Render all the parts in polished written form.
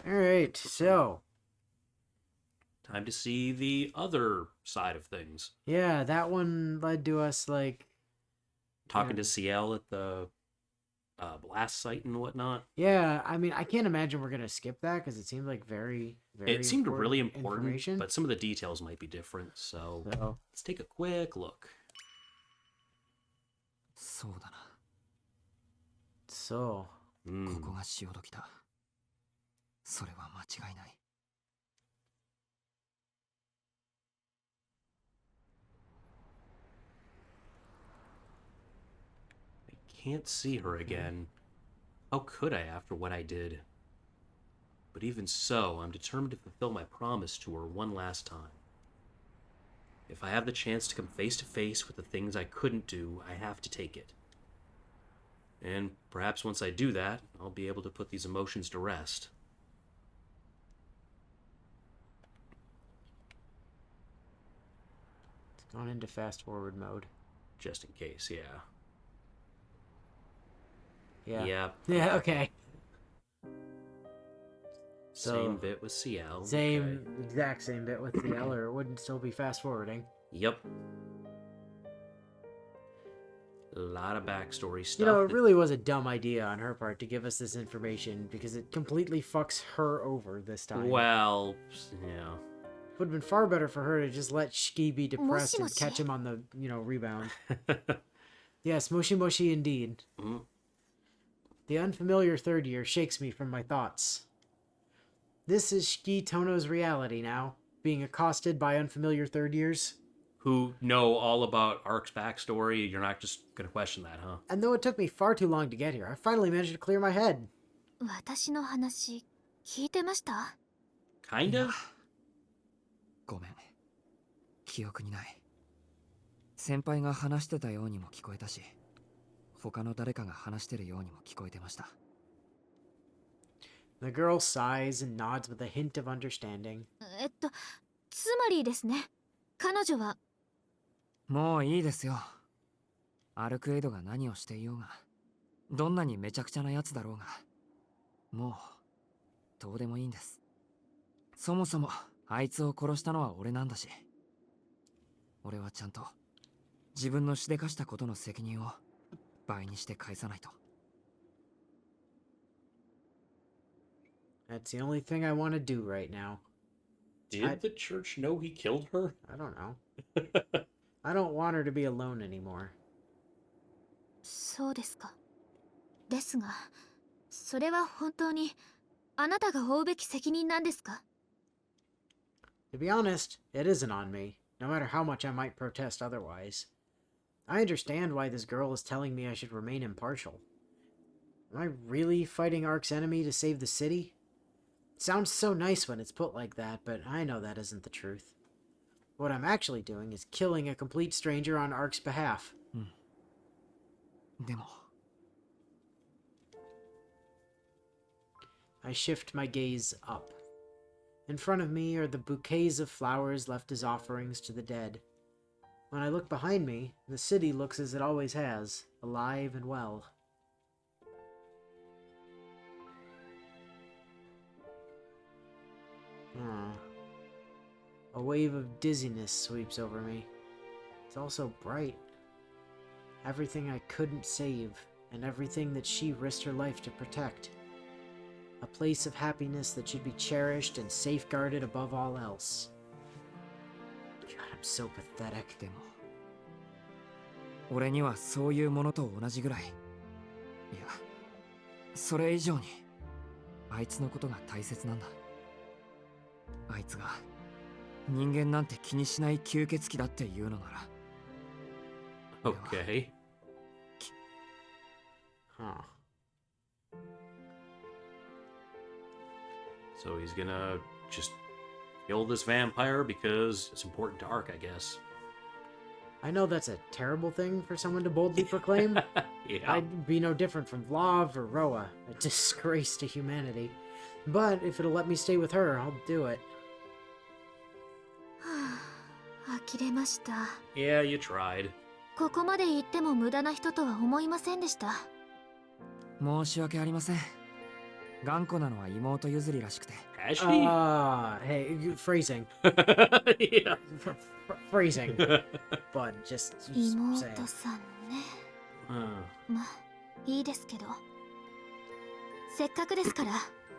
Alright, so. Time to see the other side of things. Yeah, that one led to us, like... Talking to CL at the blast site and whatnot. Yeah, I mean, I can't imagine we're going to skip that because it seemed like very It seemed really important, information. but some of the details might be different, so let's take a quick look. So. ここが潮時だ。それは間違いない。Can't see her again. How could I after what I did? But even so, I'm determined to fulfill my promise to her one last time. If I have the chance to come face to face with the things I couldn't do, I have to take it. And perhaps once I do that, I'll be able to put these emotions to rest. It's gone into fast forward mode. Just in case, yeah. Yeah. Yeah, okay. Same bit with CL. Exact same bit with CL, or it wouldn't still be fast forwarding. Yep. A lot of backstory stuff. You know, it really was a dumb idea on her part to give us this information because it completely fucks her over this time. Well, yeah. It would have been far better for her to just let Shiki be depressed and catch him on the, rebound. Yes, moshi moshi indeed. Mm. The unfamiliar third year shakes me from my thoughts. This is Shiki Tono's reality now, being accosted by unfamiliar third years. Who know all about Ark's backstory. You're not just gonna question that, huh? And though it took me far too long to get here, I finally managed to clear my head. 私の話聞いてました？ Kinda? ごめん。記憶にない。先輩が話してたようにも聞こえたし、他の誰かが話してるようにも聞こえてました。The girl sighs and nods with a hint of understanding. つまりですね、彼女は。もういいですよ。アルクエイドが何をしていようが、どんなにめちゃくちゃなやつだろうが、もうどうでもいいんです。そもそもあいつを殺したのは俺なんだし、俺はちゃんと自分のしでかしたことの責任を倍にして返さないと。That's the only thing I want to do right now. Did the church know he killed her? I don't know. I don't want her to be alone anymore. そうですか。ですが、それは本当にあなたが負うべき責任なんですか？ To be honest, it isn't on me, no matter how much I might protest otherwise. I understand why this girl is telling me I should remain impartial. Am I really fighting Ark's enemy to save the city? It sounds so nice when it's put like that, but I know that isn't the truth. What I'm actually doing is killing a complete stranger on Ark's behalf. でも I shift my gaze up. In front of me are the bouquets of flowers left as offerings to the dead. When I look behind me, the city looks as it always has, alive and well. A wave of dizziness sweeps over me. It's also bright. Everything I couldn't save, and everything that she risked her life to protect. A place of happiness that should be cherished and safeguarded above all else. God, I'm so pathetic. でも俺にはそういうものと同じぐらい、いや、それ以上にあいつのことが大切なんだ。あいつが人間なんて気にしない吸血鬼だっていうのなら。Okay. Huh. So he's gonna just kill this vampire because it's important to Ark, I guess. I know that's a terrible thing for someone to boldly proclaim. Yeah. I'd be no different from Vlav or Roa, a disgrace to humanity. But if it'll let me stay with her, I'll do it. 呆れました。 Yeah, you tried. ここまで言っても無駄な人とは思いませんでした。申し訳ありません。頑固なのは妹譲りらしくて。 Has she? Hey, phrasing. Yeah. Phrasing. But just saying. 妹さんね。 まあいいですけど、せっかくですから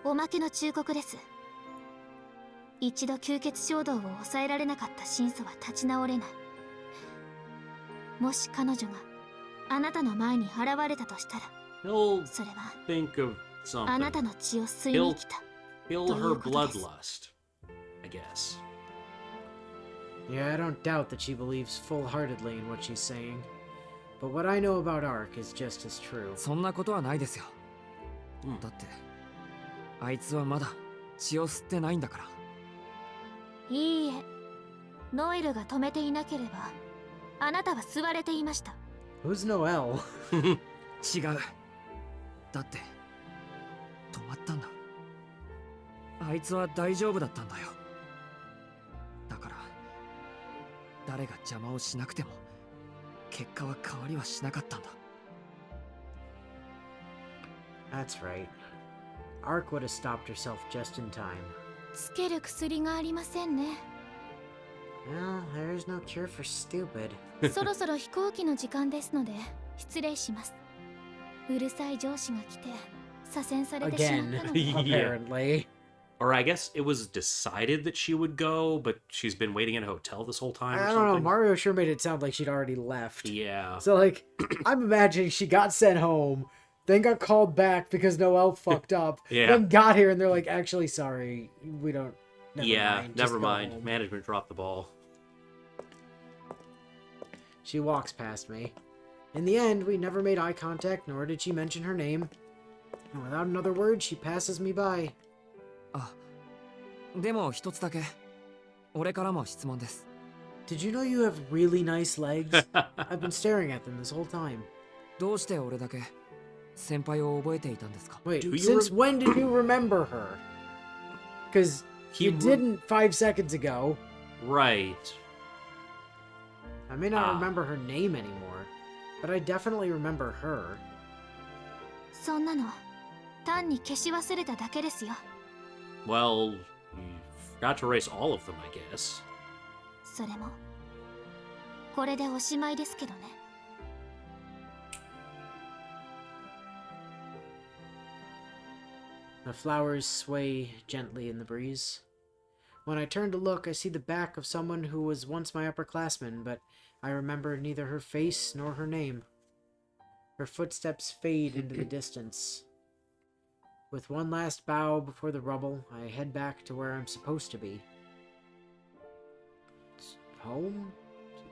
おまけの忠告です。一度吸血衝動を抑えられなかった真相は立ち直れない。もし彼女があなたの前に現れたとしたら、 He'll それは think of あなた something. の血を吸いに来た。 Feel her bloodlust, I guess. Yeah, I don't doubt that she believes full-heartedly in what she's saying. But what I know about Ark is just as true. そんなことはないですよ。うんだってあいつはまだ血を吸ってないんだから。いいえ、ノエルが止めていなければあなたは吸われていました。 Who's Noelle? 違う。だって止まったんだ。あいつは大丈夫だったんだよ。だから誰が邪魔をしなくても結果は変わりはしなかったんだ。 That's right. Ark would have stopped herself just in time. つける薬がありませんね。 Well, there is no cure for stupid. そろそろ飛行機の時間ですので失礼します。うるさい上司が来て左遷されてしまったので。 Again. Apparently. Or I guess it was decided that she would go, but she's been waiting in a hotel this whole time or I don't know, something. Mario sure made it sound like she'd already left. Yeah. So, like, I'm imagining she got sent home, then got called back because Noelle fucked up, Yeah. then got here and they're like, actually, sorry, we don't... Yeah, just never go mind. home." Management dropped the ball. She walks past me. In the end, we never made eye contact, nor did she mention her name. And without another word, she passes me by. あ、でも一つだけ俺からも質問です。 Did you know you have really nice legs? I've been staring at them this whole time. どうして俺だけ先輩を覚えていたんですか？ Wait, Do you since when did you remember her? Because you He didn't 5 seconds ago. Right. I may not Ah. remember her name anymore, but I definitely remember her. そんなの単に消し忘れただけですよ。 Well, you forgot to erase all of them, I guess. それもこれでおしまいですけどね。 The flowers sway gently in the breeze. When I turn to look, I see the back of someone who was once my upperclassman, but I remember neither her face nor her name. Her footsteps fade into the distance. With one last bow before the rubble, I head back to where I'm supposed to be. Home?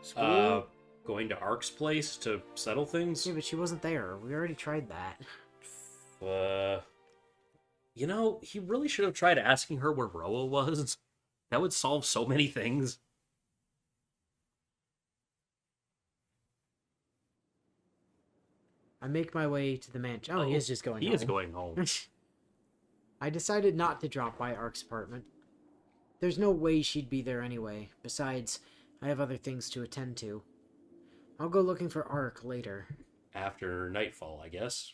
School? Going to Ark's place to settle things? Yeah, but she wasn't there. We already tried that. You know, he really should have tried asking her where Roa was. That would solve so many things. I make my way to the mansion. Oh, he is just going home. He is going home. I decided not to drop by Ark's apartment. There's no way she'd be there anyway. Besides, I have other things to attend to. I'll go looking for Ark later. After nightfall, I guess.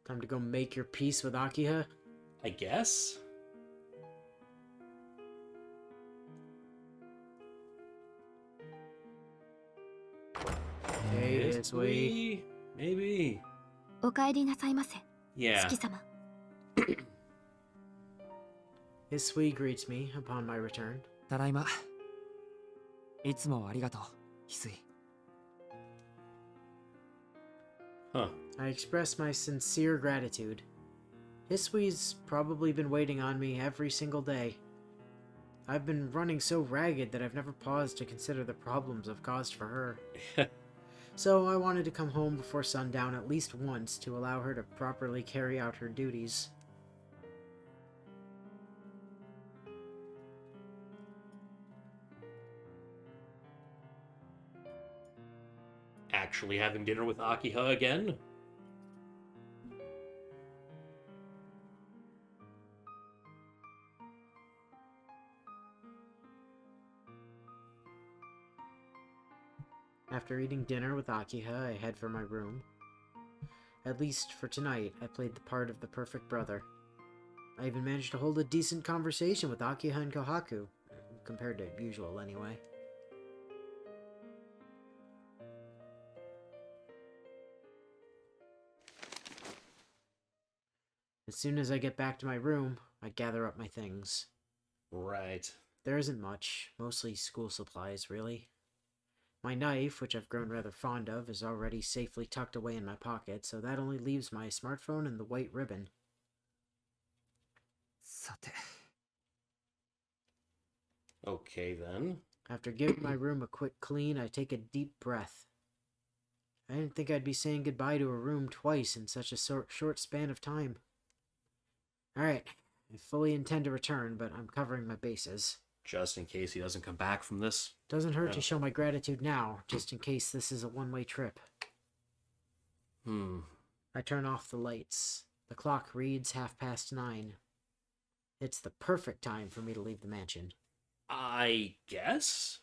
Time to go make your peace with Akiha? I guess? Hey, this way. Maybe. お帰りなさいませ、 Yeah. 四季様。 Hisui greets me upon my return. ただいま。いつもありがとう、翡翠。 Huh. I express my sincere gratitude. Hisui's probably been waiting on me every single day. I've been running so ragged that I've never paused to consider the problems I've caused for her. So I wanted to come home before sundown at least once to allow her to properly carry out her duties. Actually having dinner with Akiha again? After eating dinner with Akiha, I head for my room. At least for tonight, I played the part of the perfect brother. I even managed to hold a decent conversation with Akiha and Kohaku, compared to usual anyway. As soon as I get back to my room, I gather up my things. Right. There isn't much, mostly school supplies, really. My knife, which I've grown rather fond of, is already safely tucked away in my pocket, so that only leaves my smartphone and the white ribbon. さて Okay, then. After giving my room a quick clean, I take a deep breath. I didn't think I'd be saying goodbye to a room twice in such a short span of time. Alright, I fully intend to return, but I'm covering my bases. Just in case he doesn't come back from this. Doesn't hurt Yeah. to show my gratitude now, just in case this is a one-way trip. I turn off the lights. The clock reads 9:30. It's the perfect time for me to leave the mansion. I guess?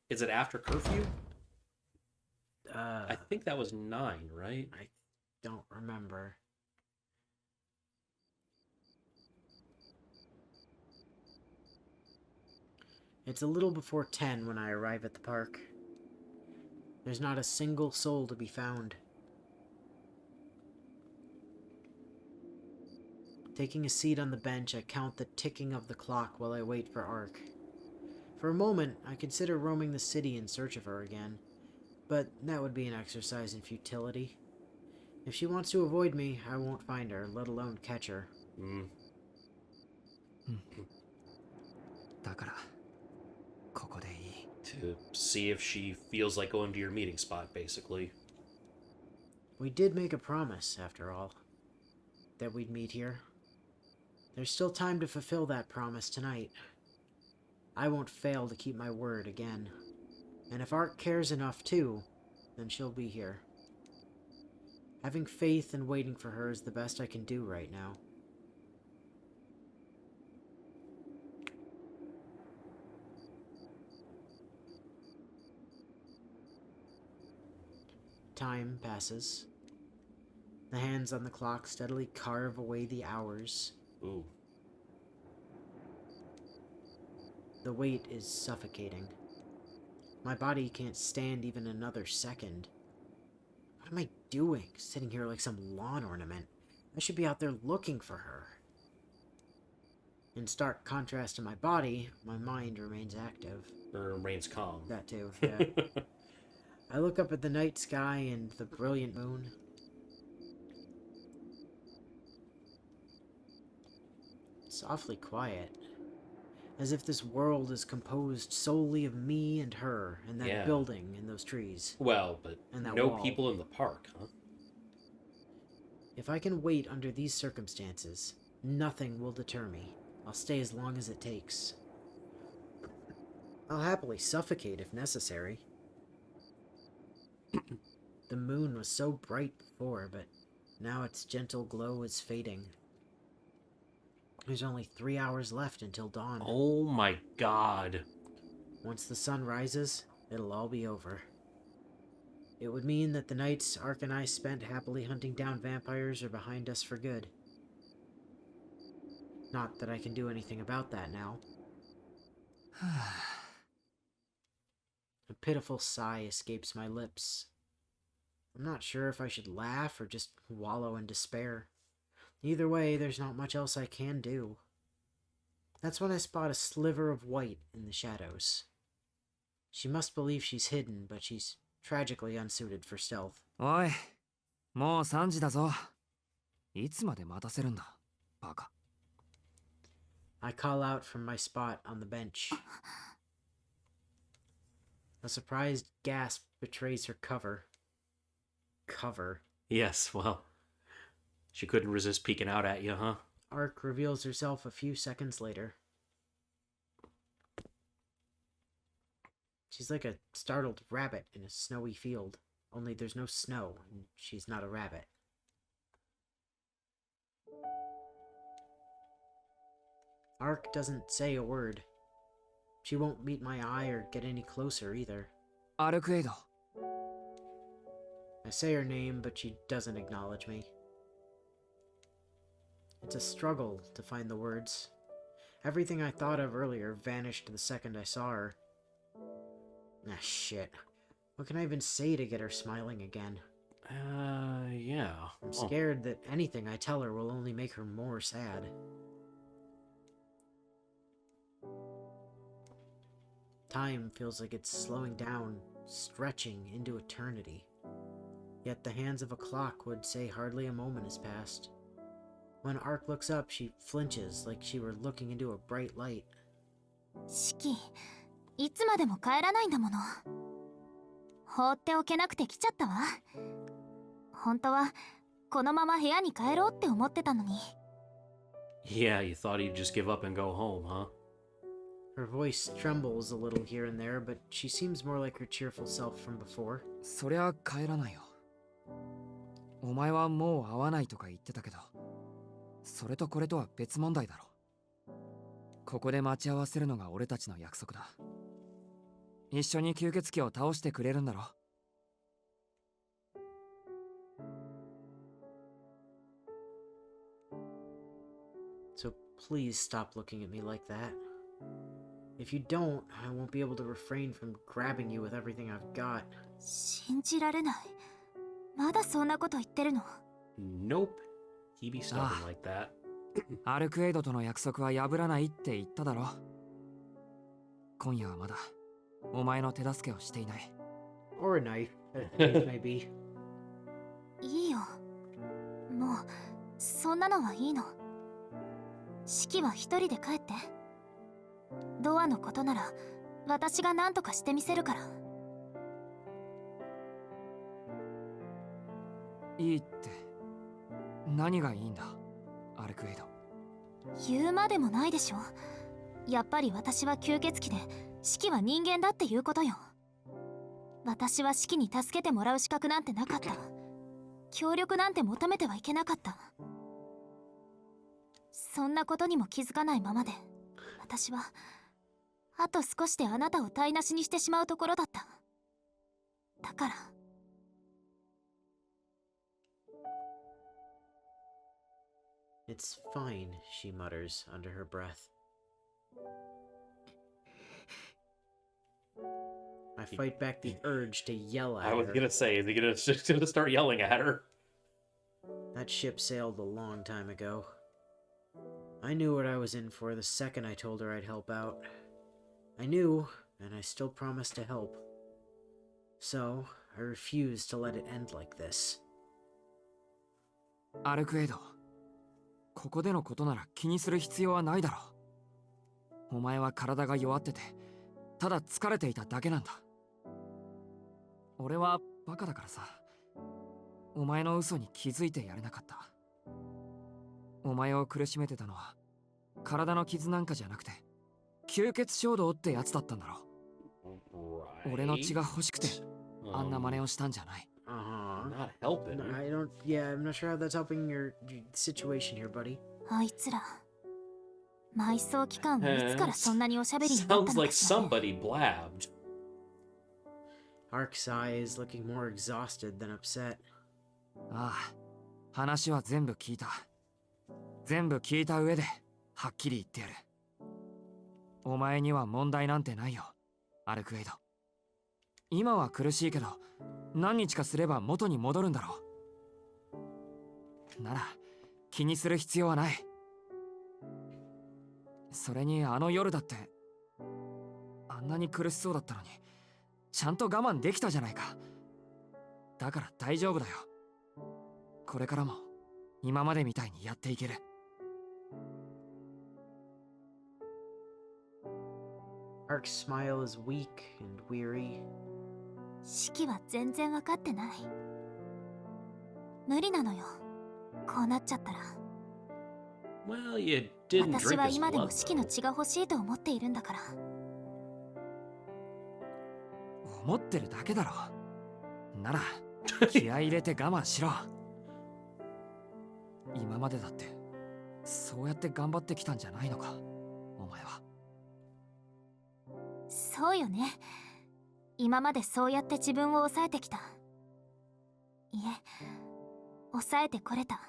Is it after curfew? I think that was 9, right? I don't remember. It's a little before 10 when I arrive at the park. There's not a single soul to be found. Taking a seat on the bench, I count the ticking of the clock while I wait for Ark. For a moment, I consider roaming the city in search of her again, but that would be an exercise in futility. If she wants to avoid me, I won't find her, let alone catch her. だからここでいい To see if she feels like going to your meeting spot, basically. We did make a promise, after all, that we'd meet here. There's still time to fulfill that promise tonight. I won't fail to keep my word again. And if Art cares enough too, then she'll be here. Having faith and waiting for her is the best I can do right now. Time passes. The hands on the clock steadily carve away the hours. Ooh. The weight is suffocating. My body can't stand even another second. What am I doing, sitting here like some lawn ornament? I should be out there looking for her. In stark contrast to my body, my mind remains active. Or remains calm. That too, yeah. I look up at the night sky and the brilliant moon. It's awfully quiet. As if this world is composed solely of me and her, and that Yeah. building and those trees. Well, but And that no wall. people in the park, huh? If I can wait under these circumstances, nothing will deter me. I'll stay as long as it takes. I'll happily suffocate if necessary. The moon was so bright before, but now its gentle glow is fading. There's only 3 hours left until dawn. Oh my god. Once the sun rises, it'll all be over. It would mean that the nights Ark and I spent happily hunting down vampires are behind us for good. Not that I can do anything about that now. A pitiful sigh escapes my lips. I'm not sure if I should laugh or just wallow in despair. Either way, there's not much else I can do. That's when I spot a sliver of white in the shadows. She must believe she's hidden, but she's tragically unsuited for stealth. おいもう3時だぞいつまで待たせるんだバカ I call out from my spot on the bench. A surprised gasp betrays her cover. Cover. Yes, well, she couldn't resist peeking out at you, huh? Ark reveals herself a few seconds later. She's like a startled rabbit in a snowy field, only there's no snow, and she's not a rabbit. Ark doesn't say a word. She won't meet my eye or get any closer either. アルクエイド I say her name, but she doesn't acknowledge me. It's a struggle to find the words. Everything I thought of earlier vanished the second I saw her. Ah, shit. What can I even say to get her smiling again? Yeah. I'm scared that anything I tell her will only make her more sad. Time feels like it's slowing down, stretching into eternity. Yet the hands of a clock would say hardly a moment has passed. When Ark looks up, she flinches like she were looking into a bright light. シキ、いつまでも帰らないんだもの。放っておけなくて来ちゃったわ。本当はこのまま部屋に帰ろうって思ってたのに。Yeah, you thought he'd just give up and go home, huh? Her voice trembles a little here and there, but she seems more like her cheerful self from before. そりゃ帰らないよ。お前はもう会わないとか言ってたけど、それとこれとは別問題だろ。ここで待ち合わせるのが俺たちの約束だ。一緒に吸血鬼を倒してくれるんだろ。So please stop looking at me like that. If you don't, I won't be able to refrain from grabbing you with everything I've got. 信じられない。まだそんなこと言ってるの？ Nope. He be stubborn like that. アルクエイドとの約束は破らないって言っただろ。今夜はまだお前の手助けをしていない。 Or a knife, as the case may be. いいよ。もうそんなのはいいの。シキは一人で帰って。ドアのことなら私が何とかしてみせるから。いいって何がいいんだ、アルクエイド。言うまでもないでしょ。やっぱり私は吸血鬼でシキは人間だっていうことよ。私はシキに助けてもらう資格なんてなかった。協力なんて求めてはいけなかった。そんなことにも気づかないままで、私はあと少しであなたを台無しにしてしまうところだった。だから。It's fine, she mutters under her breath. I fight back the urge to yell at I was her. gonna say, is he just gonna start yelling at her? That ship sailed a long time ago. I knew what I was in for the second I told her I'd help out. I knew, and I still promised to help. So, I refused to let it end like this. アルクエイド、ここでのことなら気にする必要はないだろう。お前は体が弱ってて、ただ疲れていただけなんだ。俺はバカだからさ、お前の嘘に気づいてやれなかった。お前を苦しめてたのは体の傷なんかじゃなくて吸血衝動ってやつだったんだろう。俺の血が欲しくてあんな真似をしたんじゃない。Not helping. No, I don't. Yeah, I'm not sure how that's helping your situation here, buddy. あいつら埋葬期間はいつからそんなにおしゃべりになったの Sounds か like しらね。 somebody blabbed. Ark's eye is looking more exhausted than upset. ああ、話は全部聞いた。全部聞いた上ではっきり言ってやる。お前には問題なんてないよ、アルクエイド。今は苦しいけど何日かすれば元に戻るんだろう。なら気にする必要はない。それにあの夜だってあんなに苦しそうだったのにちゃんと我慢できたじゃないか。だから大丈夫だよ。これからも今までみたいにやっていける。Ark's smile is weak and weary. シキは全然わかってない。無理なのよ、こうなっちゃったら。 Well, you didn't 私 drink は his 今で blood. もシキの血が欲しいと思っているんだから。思ってるだけだろ。なら気合い入れて我慢しろ。今までだってそうやって頑張ってきたんじゃないのか、お前は。そうよね。今までそうやって自分を抑えてきた。いえ、抑えてこれた。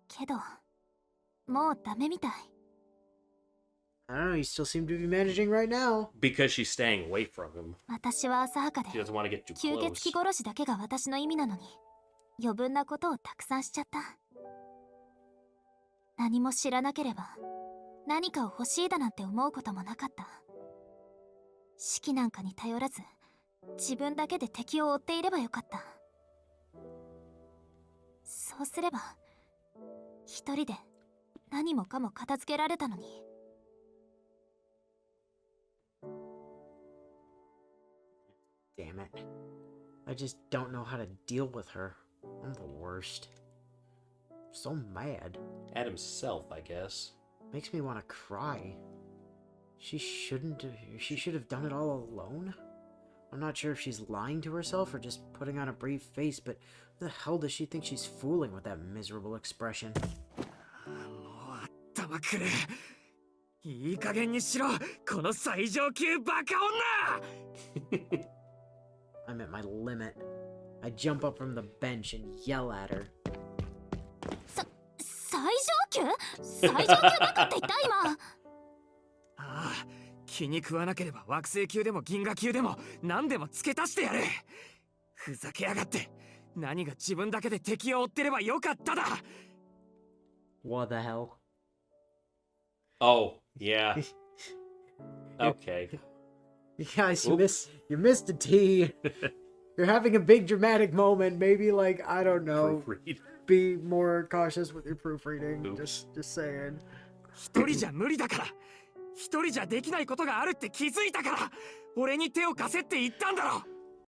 けど、もうダメみたい。I don't know, you still seem to be managing right now. Because she's staying away from him. 私は浅はかで She doesn't want to get too 吸血 close. 鬼殺しだけが私の意味なのに、余分なことをたくさんしちゃった。何も知らなければ何かを欲しいだなんて思うこともなかった。四季なんかに頼らず自分だけで敵を追っていればよかった。そうすれば一人で何もかも片付けられたのに。Damn it. I just don't know how to deal with her. I'm the worst. So mad. At himself, I guess. Makes me want to cry. She should have done it all alone? I'm not sure if she's lying to herself or just putting on a brave face, but who the hell does she think she's fooling with that miserable expression? もう頭くれ。いい加減にしろ、この最上級バカ女。I'm at my limit. I jump up from the bench and yell at her. 最上級？最上級なんかって言った今。ああ、気に食わなければ惑星級でも銀河級でも何でも付け足してやる。ふざけやがって。何が自分だけで敵を追ってればよかっただ。What the hell? Oh, yeah. Okay. You guys, Oops. you missed a T. You're having a big dramatic moment. Maybe, like, I don't know, Proofread. be more cautious with your proofreading. Oops. Just saying. 一人じゃ無理だから。一人じゃできないことがあるって気づいたから。俺に手を貸せって言ったんだろ。